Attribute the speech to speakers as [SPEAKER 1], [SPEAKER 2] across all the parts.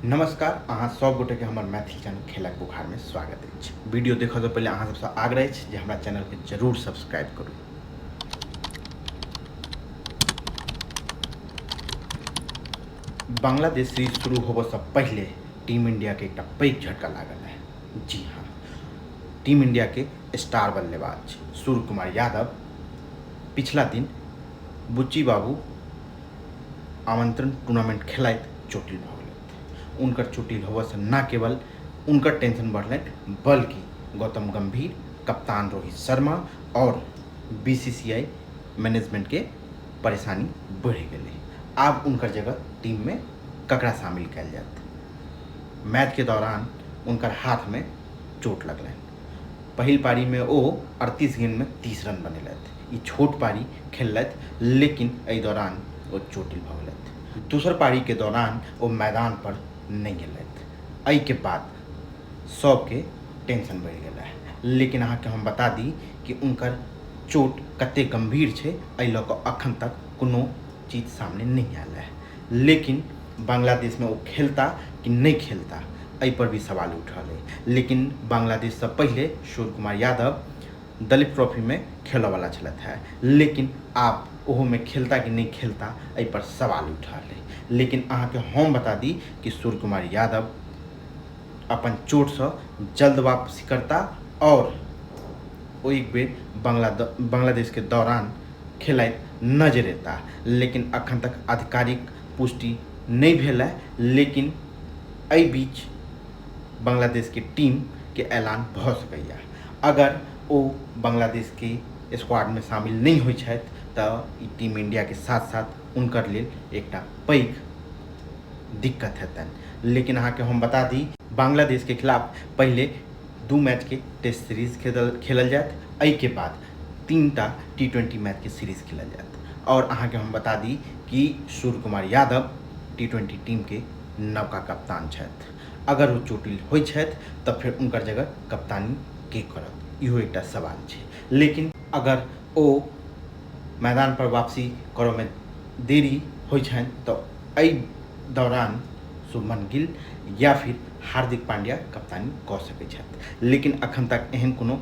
[SPEAKER 1] नमस्कार, अहाँ सब गोटे के हमर मैथिली चैनल खेलक बुखार में स्वागत अछि। वीडियो देखऽ से पहले अहाँ सबसे आग्रह अछि जे हमरा चैनल के जरूर सब्सक्राइब करू। बांग्लादेश सीरीज शुरू होबऽ से पहले टीम इंडिया के एक पैघ झटका लागल है। जी हाँ, टीम इंडिया के स्टार बल्लेबाज सूर्य कुमार यादव पिछला दिन बुच्ची बाबू आमंत्रण टूर्नामेंट खेलाइत चोटिल भऽ गेलथि। उनकर चोटिल होबऽ से न केवल उनकर टेंशन बढ़लनि बल्कि गौतम गंभीर, कप्तान रोहित शर्मा और बीसीसीआई मैनेजमेंट के परेशानी बढ़ गई। अब उनकर जगह टीम में ककरा शामिल कयल जात। मैच के दौरान उनकर हाथ में चोट लगलनि। पहिल पारी में वो 38 गेंद में 30 रन बनेलथि। ई छोट पारी खेललथि लेकिन एहि दौरान वो चोटिल भऽ गेलथि। दोसर पारी के दौरान वो मैदान पर नहीं गेलथि। एहि के बाद सबके टेंशन बढ़ि गेल है। लेकिन अहाँ के हम बता दी कि उनकर चोट कते गंभीर छै, एहि लऽ कऽ अखन तक कोनो चीज सामने नहीं आयल है। लेकिन बांग्लादेश में वो खेलता कि नहीं खेलता, एहि पर भी सवाल उठ रहा है। लेकिन बांग्लादेश से पहले सूर्य कुमार यादव दलीप ट्रॉफी में खेलऽ वाला छलथि है, लेकिन आप ओहो में खेलता कि नहीं खेलता, एहि पर सवाल उठ रहा है। लेकिन अहाँ के हम बता दी कि सूर्य कुमार यादव अपन चोट से जल्द वापसी करता और वो एक बेर बांग्लादेश के दौरान खेलाइत नजर अयता। लेकिन अखन तक आधिकारिक पुष्टि नहीं भेल है। लेकिन एहि बीच बांग्लादेश के टीम के ऐलान भऽ सकैया। अगर वो बांग्लादेश के स्क्वाड में शामिल नहीं होइ छथि तऽ ई टीम इंडिया के साथ साथ उनकर लेल एकटा पैघ दिक्कत हेतनि। लेकिन अहाँ के हम बता दी बांग्लादेश के खिलाफ पहले 2 मैच के टेस्ट सीरीज खेलल जात, एहि के बाद 3टा T20 मैच के सीरीज खेलल जात। और अहाँ के हम बता दी कि सूर्य कुमार यादव T20 टीम के नवका कप्तान छथि। अगर वो चोटिल होइ छथि तऽ फिर उनकर जगह कप्तानी के करत, इहो एकटा सवाल छै। लेकिन अगर वो मैदान पर वापसी करऽ में देरी होइ छनि तऽ एहि दौरान शुभमन गिल या फिर हार्दिक पांड्या कप्तानी कऽ सकै छथि। लेकिन अखन तक एहन कोनो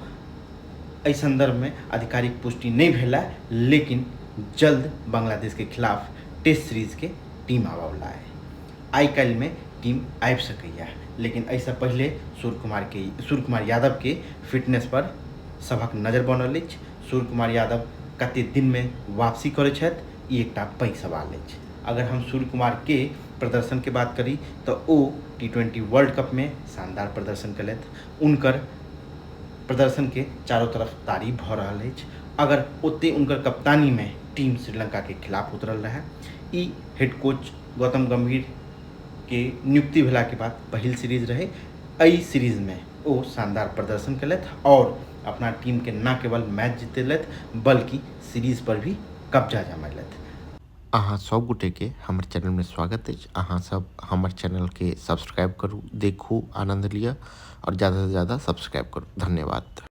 [SPEAKER 1] एहि संदर्भ में आधिकारिक पुष्टि नहीं भेल है। लेकिन जल्द बांग्लादेश के खिलाफ टेस्ट सीरीज के टीम आबऽ वाला है। आई काल्हि में टीम आबि सकैया, लेकिन एहिसँ पहले सूर्य कुमार यादव के फिटनेस पर सबक नजर बनल अछि। सूर्य कुमार यादव कते दिन में वापसी करै छथि, ई एकटा पैघ सवाल अछि। अगर हम सूर्य कुमार के प्रदर्शन के बात करी तो वो T20 वर्ल्ड कप में शानदार प्रदर्शन कयलथि। उनकर प्रदर्शन के चारों तरफ तारीफ भऽ रहल अछि। अगर ओते उनकर कप्तानी में टीम श्रीलंका के खिलाफ उतरल रहे, ई हेड कोच गौतम गंभीर के नियुक्ति भेला के बाद पहिल सीरीज रहे। एहि सीरीज में वो शानदार प्रदर्शन कयलथि और अपना टीम के न केवल मैच जीतेलथि बल्कि सीरीज पर भी कब्जा जमैलथि।
[SPEAKER 2] अहाँ सब गोटे के हमर चैनल में स्वागत अछि। अहाँ सब हमर चैनल के सब्सक्राइब करू, देखू, आनंद लिया और ज़्यादा से ज़्यादा सब्सक्राइब करू। धन्यवाद।